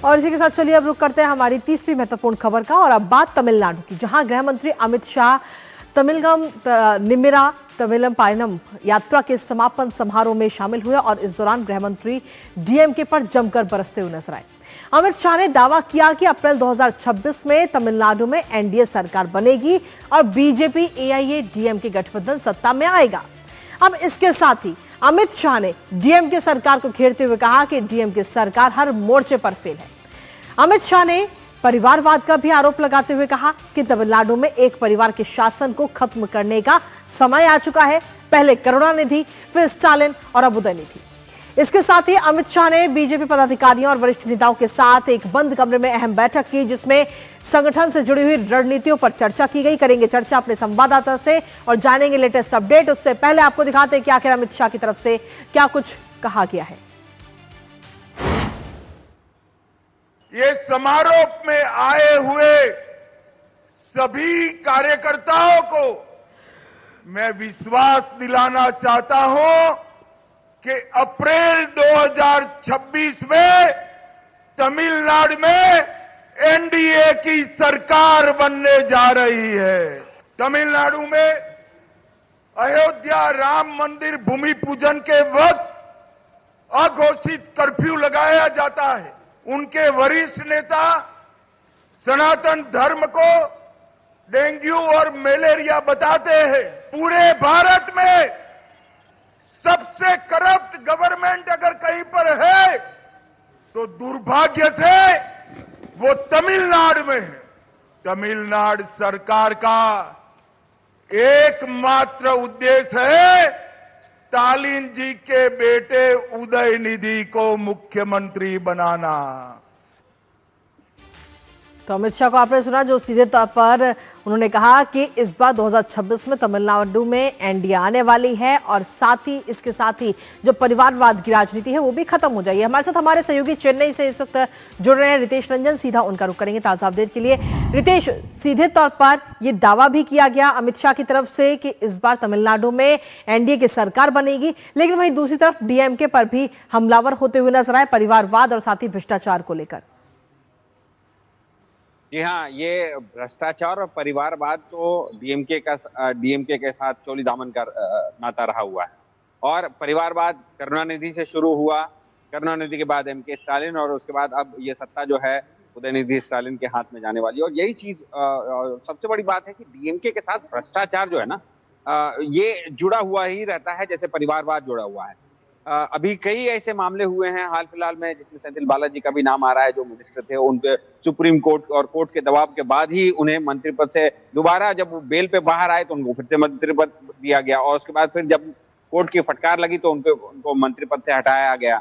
और इसी के साथ चलिए अब रुक करते हैं हमारी तीसरी महत्वपूर्ण खबर का, और अब बात तमिलनाडु की, जहां गृह मंत्री अमित शाह तमिलगम निमिरा तमिलम पायनम यात्रा के समापन समारोह में शामिल हुए और इस दौरान गृह मंत्री डीएमके पर जमकर बरसते हुए नजर आए। अमित शाह ने दावा किया कि अप्रैल 2026 में तमिलनाडु में एनडीए सरकार बनेगी और बीजेपी एआईएडीएमके गठबंधन सत्ता में आएगा। अब इसके साथ ही अमित शाह ने डीएमके सरकार को घेरते हुए कहा कि डीएमके सरकार हर मोर्चे पर फेल है। अमित शाह ने परिवारवाद का भी आरोप लगाते हुए कहा कि तमिलनाडु में एक परिवार के शासन को खत्म करने का समय आ चुका है। पहले करुणानिधि, फिर स्टालिन और अब उदयनिधि। इसके साथ ही अमित शाह ने बीजेपी पदाधिकारियों और वरिष्ठ नेताओं के साथ एक बंद कमरे में अहम बैठक की, जिसमें संगठन से जुड़ी हुई रणनीतियों पर चर्चा की गई। करेंगे चर्चा अपने संवाददाता से और जानेंगे लेटेस्ट अपडेट। उससे पहले आपको दिखाते हैं कि आखिर अमित शाह की तरफ से क्या कुछ कहा गया है। ये समारोह में आए हुए सभी कार्यकर्ताओं को मैं विश्वास दिलाना चाहता हूं कि अप्रैल 2026 में तमिलनाडु में एनडीए की सरकार बनने जा रही है। तमिलनाडु में अयोध्या राम मंदिर भूमि पूजन के वक्त अघोषित कर्फ्यू लगाया जाता है। उनके वरिष्ठ नेता सनातन धर्म को डेंगू और मलेरिया बताते हैं। पूरे भारत में सबसे करप्ट गवर्नमेंट अगर कहीं पर है तो दुर्भाग्य से वो तमिलनाडु में है। तमिलनाडु सरकार का एकमात्र उद्देश्य है स्टालिन जी के बेटे उदयनिधि को मुख्यमंत्री बनाना। तो अमित शाह को आपने सुना, जो सीधे तौर पर उन्होंने कहा कि इस बार 2026 में तमिलनाडु में एनडीए आने वाली है और साथ ही इसके साथ ही जो परिवारवाद की राजनीति है वो भी खत्म हो जाएगी। हमारे साथ हमारे सहयोगी चेन्नई से इस वक्त जुड़ रहे हैं रितेश रंजन, सीधा उनका रुख करेंगे ताजा अपडेट के लिए। रितेश, सीधे तौर पर यह दावा भी किया गया अमित शाह की तरफ से कि इस बार तमिलनाडु में एनडीए की सरकार बनेगी, लेकिन वहीं दूसरी तरफ डीएमके पर भी हमलावर होते हुए नजर आए परिवारवाद और साथ ही भ्रष्टाचार को लेकर। जी हाँ, ये भ्रष्टाचार और परिवारवाद तो डीएमके के साथ चोली दामन का नाता रहा हुआ है। और परिवारवाद करुणानिधि से शुरू हुआ, करुणानिधि के बाद एमके स्टालिन और उसके बाद अब ये सत्ता जो है उदयनिधि स्टालिन के हाथ में जाने वाली है। और यही चीज सबसे बड़ी बात है कि डीएमके के साथ भ्रष्टाचार जो है ना, ये जुड़ा हुआ ही रहता है जैसे परिवारवाद जुड़ा हुआ है। अभी कई ऐसे मामले हुए हैं हाल फिलहाल में जिसमें सेंथिल बालाजी का भी नाम आ रहा है, जो मिनिस्टर थे। उनके सुप्रीम कोर्ट और कोर्ट के दबाव के बाद ही उन्हें मंत्री पद से दोबारा, जब वो बेल पे बाहर आए तो उनको फिर से मंत्री पद दिया गया और उसके बाद फिर जब कोर्ट की फटकार लगी तो उनको मंत्री पद से हटाया गया।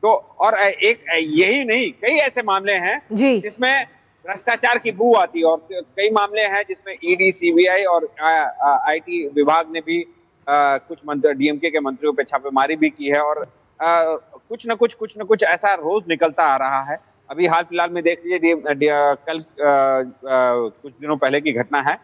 तो और एक यही नहीं, कई ऐसे मामले हैं जिसमें भ्रष्टाचार की बू आती है और कई मामले हैं जिसमें ईडी, सीबीआई और आईटी विभाग ने भी कुछ डीएमके के मंत्रियों पे छापेमारी भी की है। और कुछ न कुछ ऐसा रोज निकलता आ रहा है। अभी हाल फिलहाल में देख लीजिए, कल कुछ दिनों पहले की घटना है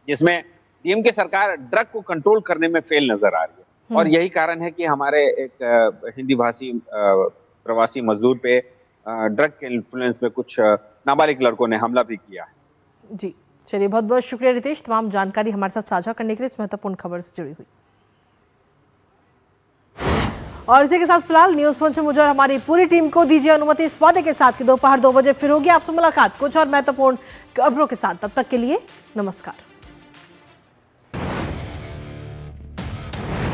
जिसमें डीएमके सरकार ड्रग को कंट्रोल करने में फेल नजर आ रही है। और यही कारण है कि हमारे एक हिंदी भाषी प्रवासी मजदूर पे ड्रग के इन्फ्लुएंस में कुछ नाबालिग लड़कों ने हमला भी किया है। जी चलिए, बहुत बहुत शुक्रिया रितेश, तमाम जानकारी हमारे साथ साझा करने के लिए इस महत्वपूर्ण खबर से जुड़ी हुई। और इसी के साथ फिलहाल न्यूज मंच में मुझे और हमारी पूरी टीम को दीजिए अनुमति इस वादे के साथ कि दोपहर 2 बजे फिर होगी आपसे मुलाकात कुछ और महत्वपूर्ण खबरों के साथ। तब तक के लिए नमस्कार।